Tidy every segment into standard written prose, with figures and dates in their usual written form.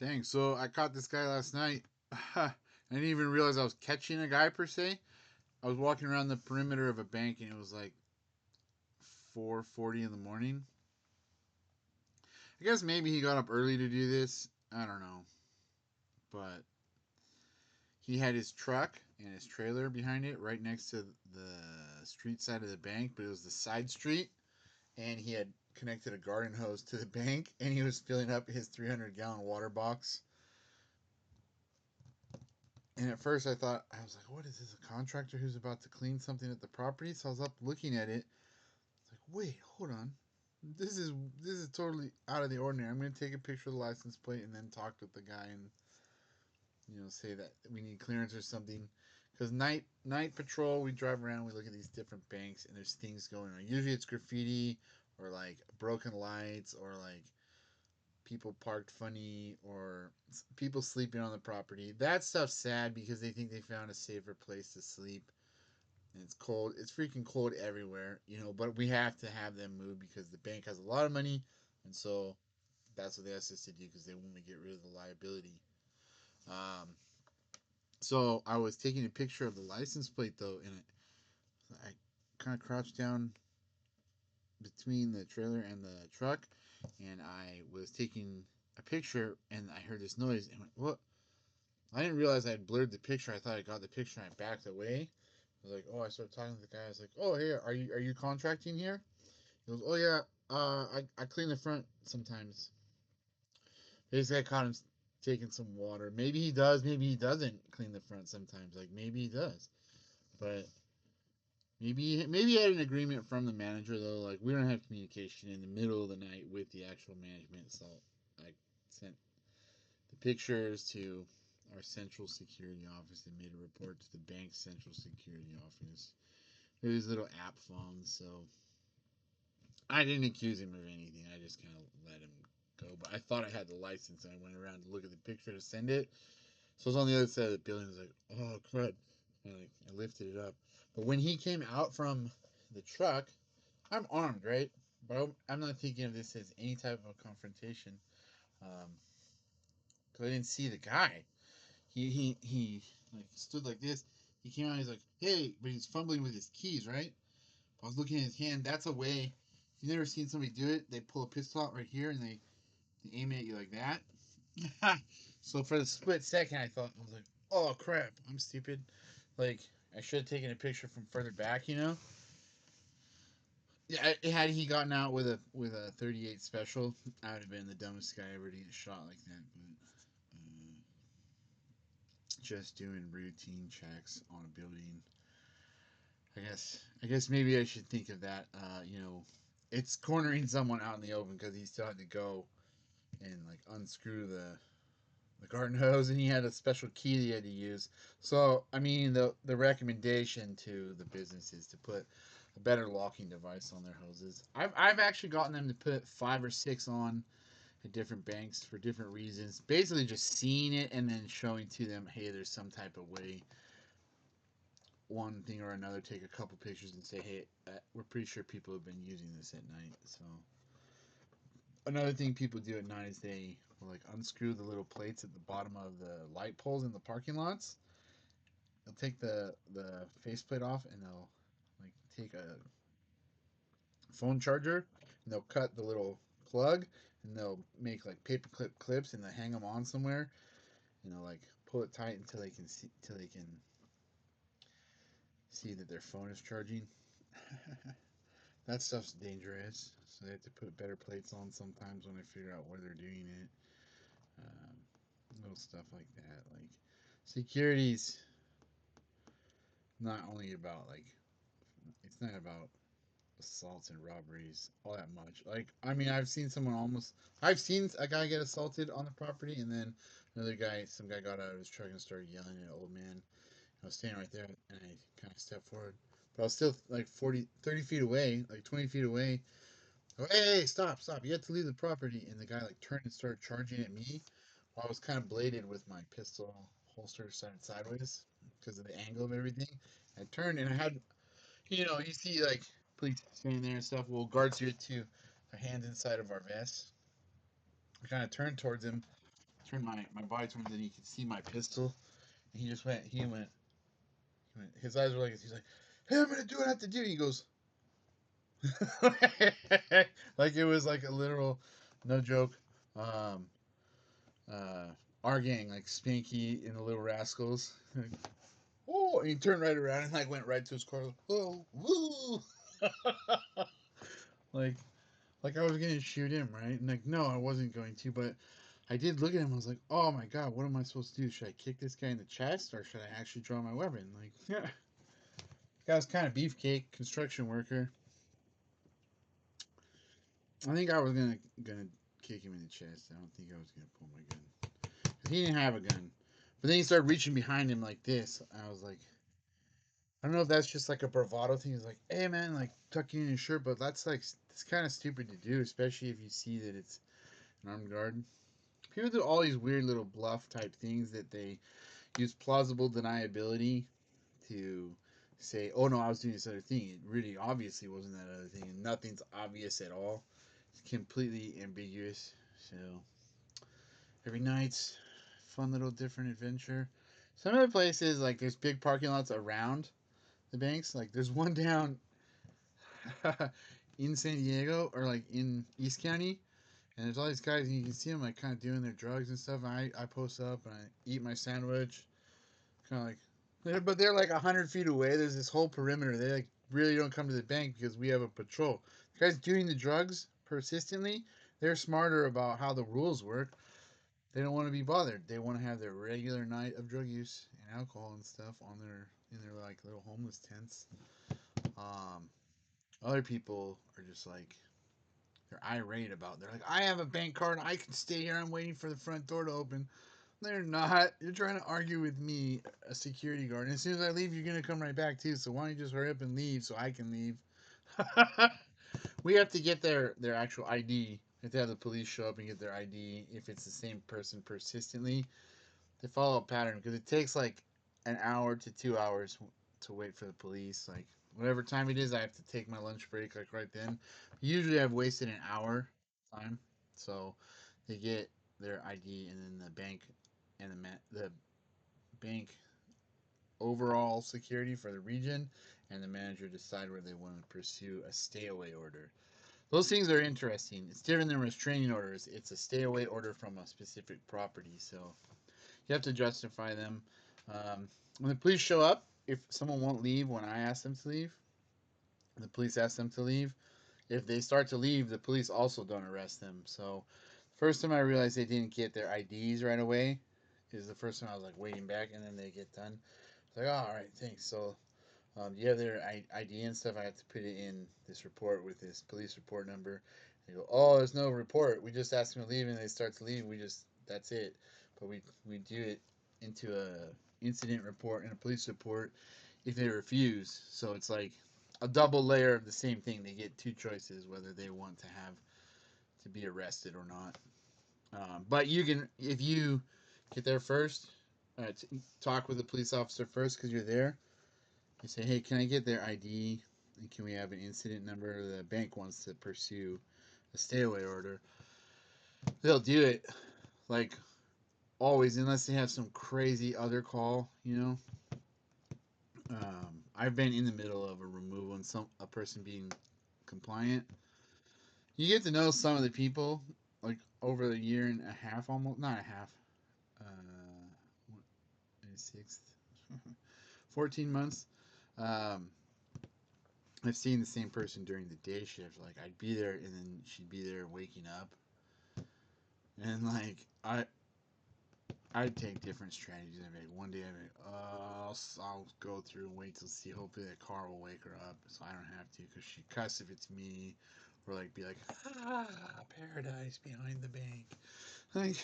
Dang, so I caught this guy last night. I didn't even realize I was catching a guy per se. I was walking around the perimeter of a bank and it was like 4:40 in the morning. I guess maybe he got up early to do this. I don't know. But he had his truck and his trailer behind it right next to the street side of the bank, but it was the side street and he had connected a garden hose to the bank and he was filling up his 300-gallon water box. And at first I was like, what is this, a contractor who's about to clean something at the property? So I was up looking at it. It's like, wait, hold on. This is totally out of the ordinary. I'm gonna take a picture of the license plate and then talk with the guy and say that we need clearance or something. Because night patrol, we drive around, we look at these different banks, and there's things going on. Usually it's graffiti or like broken lights or like people parked funny or people sleeping on the property. That stuff's sad because they think they found a safer place to sleep. And it's cold. It's freaking cold everywhere, but we have to have them move because the bank has a lot of money. And so that's what they asked us to do because they want to get rid of the liability. Um, so I was taking a picture of the license plate though, and I kind of crouched down between the trailer and the truck, and I was taking a picture, and I heard this noise, and I went, "What?" I didn't realize I had blurred the picture. I thought I got the picture, and I backed away. I was like, "Oh!" I started talking to the guy. I was like, "Oh, hey, are you contracting here?" He goes, "Oh yeah, I clean the front sometimes." Basically, I caught him taking some water. Maybe he does, maybe he doesn't clean the front sometimes. Like maybe he does, but maybe I had an agreement from the manager though. Like we don't have communication in the middle of the night with the actual management, so I sent the pictures to our central security office and made a report to the bank's central security office. These little app phones, so I didn't accuse him of anything. I just kind of let him go. But I thought I had the license, and I went around to look at the picture to send it. So I was on the other side of the building. I was like, "Oh crud!" And I lifted it up. But when he came out from the truck, I'm armed, right? But I'm not thinking of this as any type of a confrontation. Um, cause I didn't see the guy. He like stood like this. He came out. He's like, "Hey," but he's fumbling with his keys, right? I was looking at his hand. That's a way. If you've never seen somebody do it, they pull a pistol out right here and they aim at you like that. So for the split second, I was like, "Oh crap, I'm stupid." Like I should have taken a picture from further back, you know. Yeah, had he gotten out with a 38 special, I would have been the dumbest guy ever to get shot like that. But just doing routine checks on a building, I guess maybe I should think of that. It's cornering someone out in the open because he still had to go and like unscrew the garden hose, and he had a special key that he had to use. So I mean, the recommendation to the business is to put a better locking device on their hoses. I've actually gotten them to put 5 or 6 on at different banks for different reasons. Basically, just seeing it and then showing to them, hey, there's some type of way, one thing or another. Take a couple pictures and say, hey, we're pretty sure people have been using this at night. So another thing people do at night is they will like unscrew the little plates at the bottom of the light poles in the parking lots. They'll take the faceplate off and they'll like take a phone charger and they'll cut the little plug and they'll make like paperclip clips and they hang them on somewhere and they'll like pull it tight until they can see that their phone is charging. That stuff's dangerous, so they have to put better plates on sometimes when they figure out where they're doing it. Um, Little stuff like that. Like security's not only about like it's not about assaults and robberies all that much. Like I mean, I've seen a guy get assaulted on the property, and then some guy got out of his truck and started yelling at an old man. I was standing right there, and I kind of stepped forward, but I was still like 40, 30 feet away, like 20 feet away. I go, hey, stop, stop! You have to leave the property. And the guy like turned and started charging at me. While I was kind of bladed with my pistol holster started sideways because of the angle of everything. I turned and I had, you see like police standing there and stuff. Well, guards here too. Our hands inside of our vests. I kind of turned towards him turned my body turned, then he could see my pistol. And his eyes were like, he's like, hey, I'm gonna do what I have to do. He goes, like it was like a literal, no joke. Um, uh, our gang, like Spanky and the Little Rascals. Oh, and he turned right around and like went right to his car. Oh, woo! like, like I was gonna shoot him, right? And like, no, I wasn't going to, but I did look at him. I was like, oh my god, what am I supposed to do? Should I kick this guy in the chest or should I actually draw my weapon? Like, yeah, guy's kind of beefcake, construction worker. I think I was gonna kick him in the chest. I don't think I was gonna pull my gun. He didn't have a gun. But then he started reaching behind him like this. I was like, I don't know if that's just like a bravado thing. He's like, hey man, like tuck you in your shirt, but that's like it's kind of stupid to do, especially if you see that it's an armed guard. People do all these weird little bluff type things that they use plausible deniability to say, oh no, I was doing this other thing. It really obviously wasn't that other thing, and nothing's obvious at all. It's completely ambiguous. So every night's fun little different adventure. Some of the places like there's big parking lots around the banks. Like there's one down in San Diego or like in East County, and there's all these guys, and you can see them like kind of doing their drugs and stuff. And I post up and I eat my sandwich, kind of like, but they're like 100 feet away. There's this whole perimeter. They like really don't come to the bank because we have a patrol. The guys doing the drugs persistently, they're smarter about how the rules work. They don't want to be bothered. They want to have their regular night of drug use and alcohol and stuff on their in their like little homeless tents. Um, Other people are just like they're irate about. They're like, I have a bank card. I can stay here. I'm waiting for the front door to open. They're not. You're trying to argue with me, a security guard. And as soon as I leave, you're gonna come right back too. So why don't you just hurry up and leave so I can leave? We have to get their actual ID. We have to have the police show up and get their ID if it's the same person persistently. They follow a pattern because it takes like an hour to 2 hours to wait for the police. Like whatever time it is, I have to take my lunch break like right then. Usually, I've wasted an hour time, so they get their ID and then the bank and the bank overall security for the region and the manager decide whether they want to pursue a stay away order. Those things are interesting. It's different than restraining orders. It's a stay away order from a specific property, so you have to justify them. When the police show up, if someone won't leave when I ask them to leave, the police ask them to leave. If they start to leave, the police also don't arrest them. So, first time I realized they didn't get their IDs right away is the first time I was like waiting back, and then they get done. It's like, oh, all right, thanks. So, you have their ID and stuff. I have to put it in this report with this police report number. They go, oh, there's no report. We just ask them to leave, and they start to leave. We just that's it. But we do it into a incident report and a police report if they refuse. So it's like a double layer of the same thing. They get two choices whether they want to have to be arrested or not. But you can if you get there first, talk with the police officer first because you're there. You say, hey, can I get their ID? And can we have an incident number? The bank wants to pursue a stay away order. They'll do it, like always, unless they have some crazy other call, you know? I've been in the middle of a removal and a person being compliant. You get to know some of the people, like over a year and a half, almost, not a half, what, 14 months. Um, I've seen the same person during the day shift. Like I'd be there, and then she'd be there waking up, and like I'd take different strategies. I'd be like, one day I'd be like, I'll go through and wait till see. Hopefully that car will wake her up, so I don't have to, because she cuss if it's me, or like be like, paradise behind the bank. Like,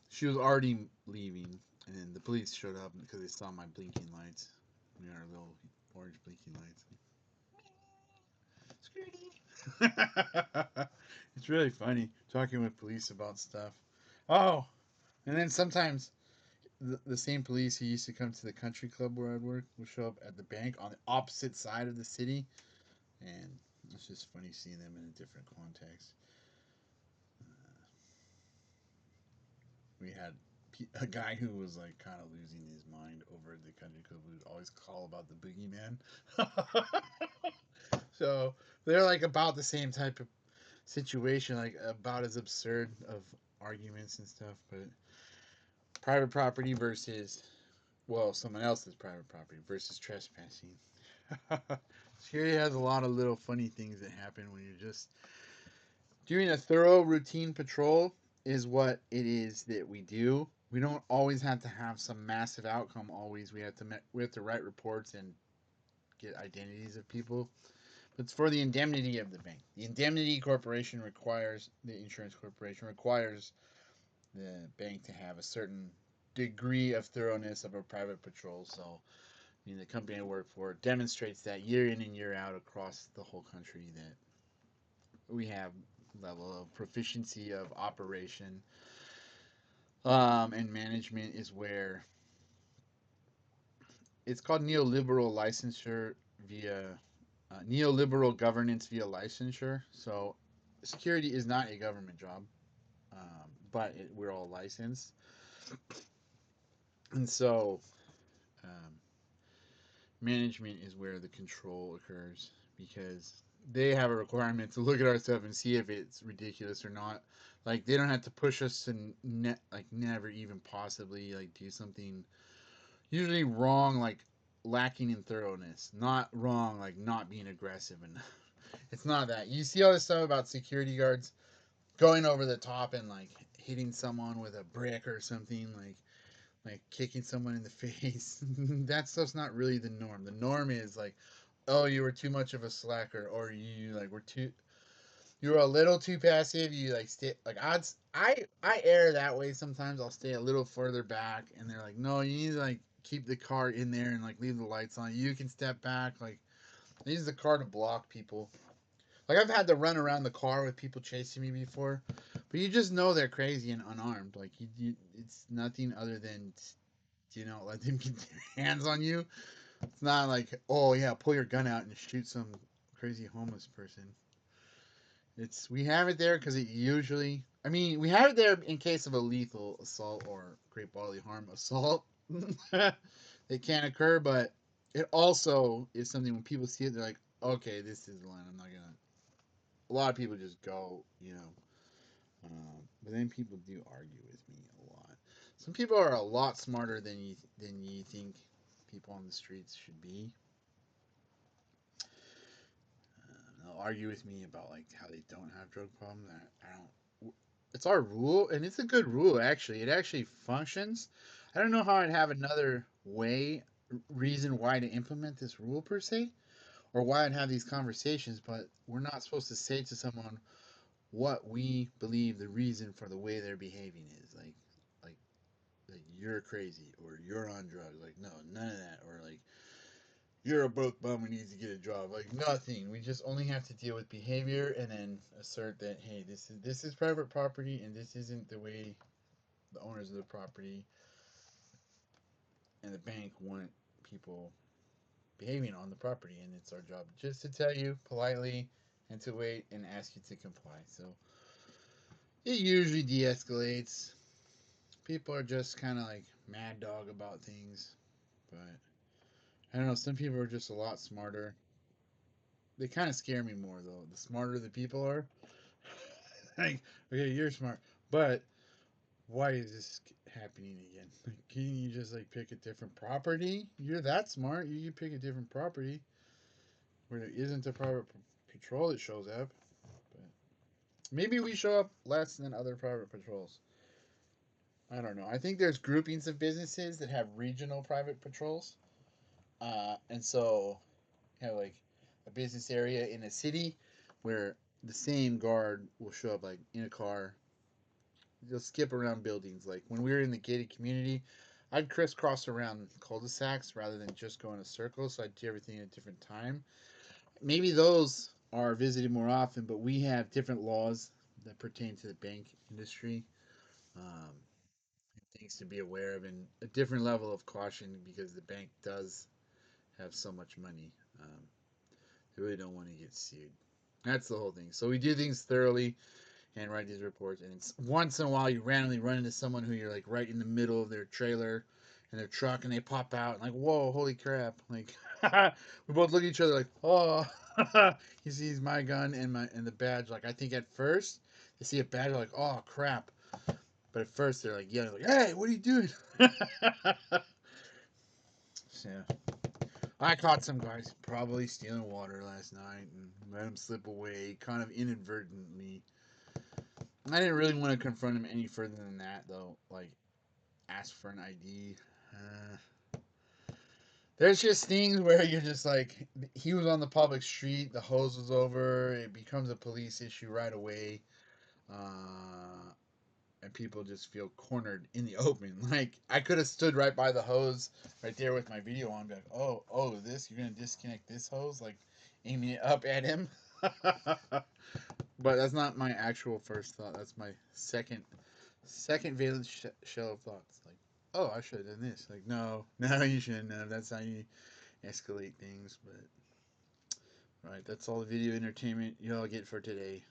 she was already leaving, and then the police showed up because they saw my blinking lights. We had our little orange blinking lights. It's really funny talking with police about stuff. Oh, and then sometimes the same police who used to come to the country club where I'd work would show up at the bank on the opposite side of the city, and it's just funny seeing them in a different context. we had a guy who was like kind of losing his mind over the country club who would always call about the boogeyman. So they're like about the same type of situation, like about as absurd of arguments and stuff. But private property versus, well, someone else's private property versus trespassing. Security has a lot of little funny things that happen when you're just doing a thorough routine patrol is what it is that we do. We don't always have to have some massive outcome. Always, we have to write reports and get identities of people. But it's for the indemnity of the bank. The indemnity corporation requires the insurance corporation requires the bank to have a certain degree of thoroughness of a private patrol. So, I mean, the company I work for demonstrates that year in and year out across the whole country that we have level of proficiency of operation, and management is where it's called neoliberal licensure via neoliberal governance via licensure. So security is not a government job, but we're all licensed, and so um, management is where the control occurs because they have a requirement to look at our stuff and see if it's ridiculous or not. Like they don't have to push us to never even possibly like do something usually wrong, like lacking in thoroughness. Not wrong, like not being aggressive enough. It's not that. You see all this stuff about security guards going over the top and like hitting someone with a brick or something, like kicking someone in the face. That stuff's not really the norm. The norm is like, oh, you were too much of a slacker, or you like were too you were a little too passive. You like stay like I err that way sometimes. I'll stay a little further back, and they're like, no, you need to like keep the car in there and like leave the lights on. You can step back. Like I use the car to block people. Like I've had to run around the car with people chasing me before, but you just know they're crazy and unarmed. Like it's nothing other than let them get their hands on you. It's not like, oh yeah, pull your gun out and shoot some crazy homeless person. It's we have it there because it usually. I mean, we have it there in case of a lethal assault or great bodily harm assault. They can occur, but it also is something when people see it, they're like, okay, this is the line. I'm not gonna. A lot of people just go. But then people do argue with me a lot. Some people are a lot smarter than you think people on the streets should be. They'll argue with me about like how they don't have drug problems. I don't. It's our rule, and it's a good rule actually. It actually functions. I don't know how I'd have another reason why to implement this rule per se, or why I'd have these conversations. But we're not supposed to say to someone what we believe the reason for the way they're behaving is. Like, like you're crazy or you're on drugs. Like, no, none of that. Or like you're a broke bum who needs to get a job. Like nothing. We just only have to deal with behavior and then assert that hey, this is private property and this isn't the way the owners of the property and the bank want people behaving on the property, and it's our job just to tell you politely and to wait and ask you to comply. So it usually de-escalates. People are just kind of like mad dog about things, but I don't know. Some people are just a lot smarter. They kind of scare me more though. The smarter the people are, like, okay, you're smart, but why is this happening again? Like, can you just like pick a different property? You're that smart. You can pick a different property where there isn't a private patrol that shows up. But maybe we show up less than other private patrols. I don't know. I think there's groupings of businesses that have regional private patrols, and so you have like a business area in a city where the same guard will show up like in a car. They'll skip around buildings. Like when we were in the gated community, I'd crisscross around cul-de-sacs rather than just go in a circle. So I'd do everything at a different time. Maybe those are visited more often, but we have different laws that pertain to the bank industry. Um, Things to be aware of and a different level of caution because the bank does have so much money. They really don't want to get sued. That's the whole thing. So we do things thoroughly and write these reports. And it's once in a while you randomly run into someone who you're like right in the middle of their trailer and their truck, and they pop out and like, whoa, holy crap! Like we both look at each other like, oh. He sees my gun and the badge. Like I think at first they see a badge like, oh crap. But at first they're like, yeah, like, hey, what are you doing? Yeah. I caught some guys probably stealing water last night and let him slip away, kind of inadvertently. I didn't really want to confront him any further than that, though. Like, ask for an ID. There's just things where you're just like, he was on the public street, the hose was over, it becomes a police issue right away. Uh, and people just feel cornered in the open. Like I could have stood right by the hose, right there with my video on, be like, oh, this you're gonna disconnect this hose, like aiming it up at him. But that's not my actual first thought. That's my second valid shell of thoughts. Like, oh, I should have done this. Like, no, you shouldn't have. That's how you escalate things. But right, that's all the video entertainment y'all get for today.